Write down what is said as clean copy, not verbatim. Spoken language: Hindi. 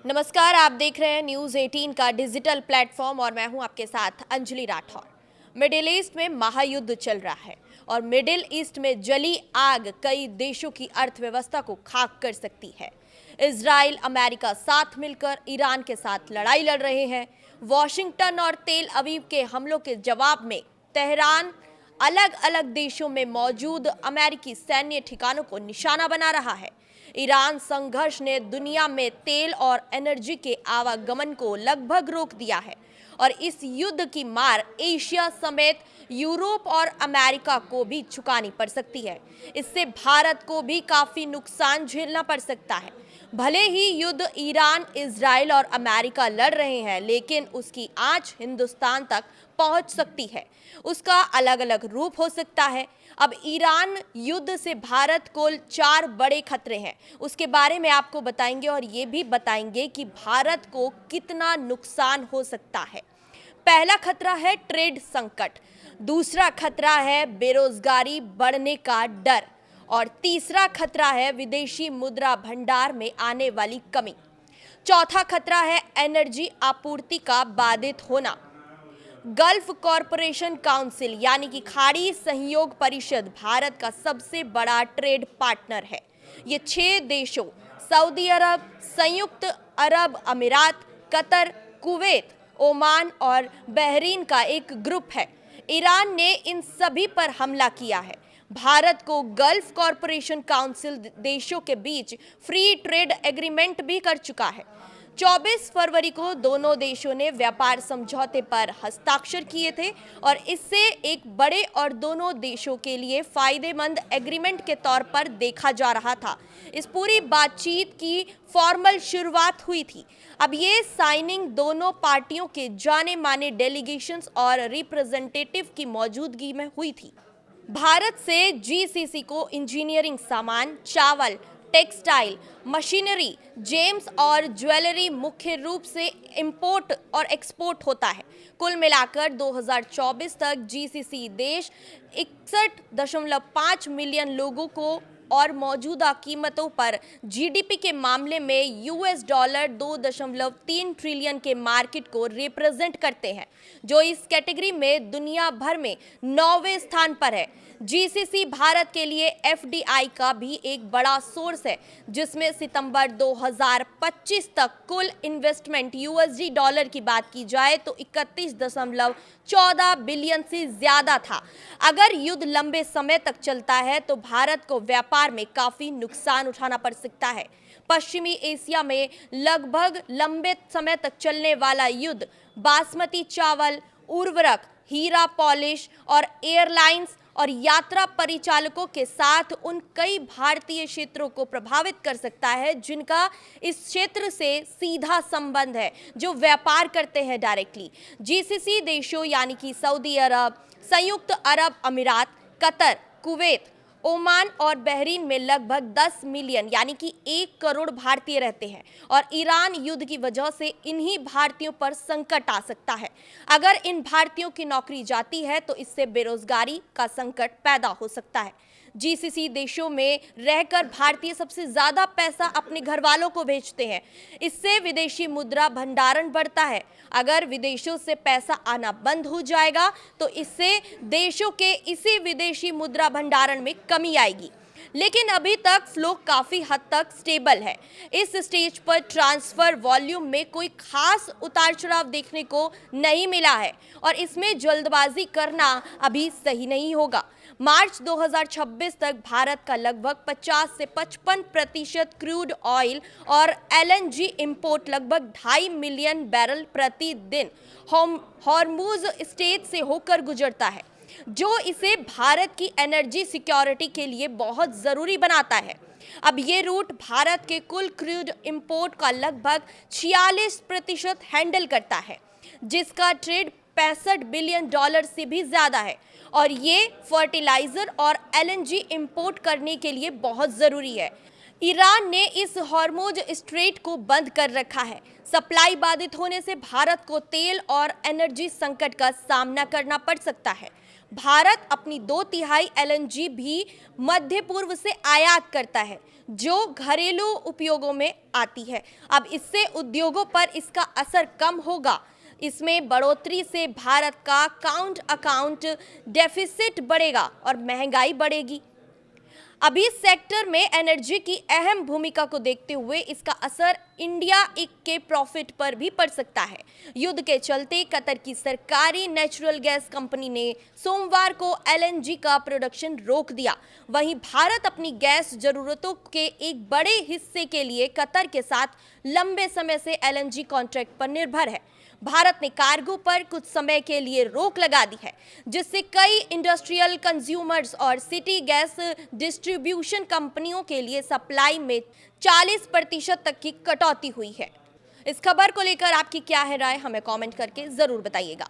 नमस्कार, आप देख रहे हैं न्यूज़ 18 का डिजिटल प्लेटफॉर्म और मैं हूं आपके साथ अंजलि राठौर। मिडिल ईस्ट में महायुद्ध चल रहा है और मिडिल ईस्ट में जली आग कई देशों की अर्थव्यवस्था को खाक कर सकती है। इजराइल, अमेरिका साथ मिलकर ईरान के साथ लड़ाई लड़ रहे हैं। वॉशिंगटन और तेल अवीव के हमलों के जवाब में तेहरान अलग अलग देशों में मौजूद अमेरिकी सैन्य ठिकानों को निशाना बना रहा है। ईरान संघर्ष ने दुनिया में तेल और एनर्जी के आवागमन को लगभग रोक दिया है और इस युद्ध की मार एशिया समेत यूरोप और अमेरिका को भी चुकानी पड़ सकती है। इससे भारत को भी काफी नुकसान झेलना पड़ सकता है। भले ही युद्ध ईरान, इजराइल और अमेरिका लड़ रहे हैं, लेकिन उसकी आंच हिंदुस्तान तक पहुंच सकती है। उसका अलग अलग रूप हो सकता है। अब ईरान युद्ध से भारत को 4 बड़े खतरे हैं, उसके बारे में आपको बताएंगे और ये भी बताएंगे कि भारत को कितना नुकसान हो सकता है। पहला खतरा है ट्रेड संकट, दूसरा खतरा है बेरोजगारी बढ़ने का डर और तीसरा खतरा है विदेशी मुद्रा भंडार में आने वाली कमी। चौथा खतरा है एनर्जी आपूर्ति का बाधित होना। गल्फ कॉरपोरेशन काउंसिल यानी कि खाड़ी सहयोग परिषद भारत का सबसे बड़ा ट्रेड पार्टनर है। ये 6 देशों सऊदी अरब, संयुक्त अरब अमीरात, कतर, कुवैत, ओमान और बहरीन का एक ग्रुप है। ईरान ने इन सभी पर हमला किया है। भारत को गल्फ कॉरपोरेशन काउंसिल देशों के बीच फ्री ट्रेड एग्रीमेंट भी कर चुका है। 24 फरवरी को दोनों देशों ने व्यापार समझौते पर हस्ताक्षर किए थे और इससे एक बड़े और दोनों देशों के लिए फायदेमंद एग्रीमेंट के तौर पर देखा जा रहा था। इस पूरी बातचीत की फॉर्मल शुरुआत हुई थी। अब ये साइनिंग दोनों पार्टियों के जाने माने डेलीगेशंस और रिप्रेजेंटेटिव की मौजूदगी में हुई थी। भारत से जीसीसी को इंजीनियरिंग सामान, चावल, टेक्सटाइल, मशीनरी, जेम्स और ज्वेलरी मुख्य रूप से इंपोर्ट और एक्सपोर्ट होता है। कुल मिलाकर 2024 तक जीसीसी देश 61.5 मिलियन लोगों को और मौजूदा कीमतों पर जीडीपी के मामले में $2.3 ट्रिलियन के मार्केट को रिप्रेजेंट करते हैं, जो इस कैटेगरी में दुनिया भर में 9वें स्थान पर है। जीसीसी भारत के लिए एफडीआई का भी एक बड़ा सोर्स है, जिसमें सितंबर 2025 तक कुल इन्वेस्टमेंट यूएसडी डॉलर की बात की जाए तो 31.14 बिलियन से ज्यादा था। अगर युद्ध लंबे समय तक चलता है तो भारत को व्यापार में काफी नुकसान उठाना पड़ सकता है। पश्चिमी एशिया में लगभग लंबे समय तक चलने वाला युद्ध बासमती चावल, उर्वरक, हीरा पॉलिश और एयरलाइंस और यात्रा परिचालकों के साथ उन कई भारतीय क्षेत्रों को प्रभावित कर सकता है जिनका इस क्षेत्र से सीधा संबंध है, जो व्यापार करते हैं डायरेक्टली। जीसीसी देशों यानी कि सऊदी अरब, संयुक्त अरब अमीरात, कतर, कुवैत, ओमान और बहरीन में लगभग 10 मिलियन यानी कि 1 करोड़ भारतीय रहते हैं और ईरान युद्ध की वजह से इन्हीं भारतीयों पर संकट आ सकता है। अगर इन भारतीयों की नौकरी जाती है तो इससे बेरोजगारी का संकट पैदा हो सकता है। जीसीसी देशों में रहकर भारतीय सबसे ज्यादा पैसा अपने घर वालों को भेजते हैं। इससे विदेशी मुद्रा भंडारण बढ़ता है। अगर विदेशों से पैसा आना बंद हो जाएगा तो इससे देशों के इसी विदेशी मुद्रा भंडारण में कमी आएगी। लेकिन अभी तक फ्लो काफी हद तक स्टेबल है। इस स्टेज पर ट्रांसफर वॉल्यूम में कोई खास उतार चढ़ाव देखने को नहीं मिला है और इसमें जल्दबाजी करना अभी सही नहीं होगा। मार्च 2026 तक भारत का लगभग 50 से 55% क्रूड ऑयल और एलएनजी इंपोर्ट लगभग 2.5 मिलियन बैरल प्रतिदिन हॉर्मुज स्ट्रेट से होकर गुजरता है, जो इसे भारत की एनर्जी सिक्योरिटी के लिए बहुत जरूरी बनाता है। अब ये रूट भारत के कुल क्रूड इंपोर्ट का लगभग 46% हैंडल करता है, जिसका ट्रेड $65 बिलियन से भी ज्यादा है और ये फर्टिलाइजर और एलएनजी इंपोर्ट करने के लिए बहुत जरूरी है। ईरान ने इस हॉर्मुज स्ट्रेट को बंद कर रखा है। सप्लाई बाधित होने से भारत को तेल और एनर्जी संकट का सामना करना पड़ सकता है। भारत अपनी 2/3 एलएनजी भी मध्य पूर्व से आयात करता है, जो घरेलू उपयोगों में आती है। अब इससे उद्योगों पर इसका असर कम होगा। इसमें बढ़ोतरी से भारत का अकाउंट डेफिसिट बढ़ेगा और महंगाई बढ़ेगी। अभी इस सेक्टर में एनर्जी की अहम भूमिका को देखते हुए इसका असर इंडिया के प्रॉफिट पर भी पड़ सकता है। युद्ध के चलते कतर की सरकारी नेचुरल गैस कंपनी ने सोमवार को एलएनजी का प्रोडक्शन रोक दिया। वहीं भारत अपनी गैस जरूरतों के एक बड़े हिस्से के लिए कतर के साथ लंबे समय से एलएनजी कॉन्ट्रैक्ट पर निर्भर है। भारत ने कार्गो पर कुछ समय के लिए रोक लगा दी है, जिससे कई इंडस्ट्रियल कंज्यूमर्स और सिटी गैस डिस्ट्रीब्यूशन कंपनियों के लिए सप्लाई में 40% तक की कटौती हुई है। इस खबर को लेकर आपकी क्या है राय, हमें कमेंट करके जरूर बताइएगा।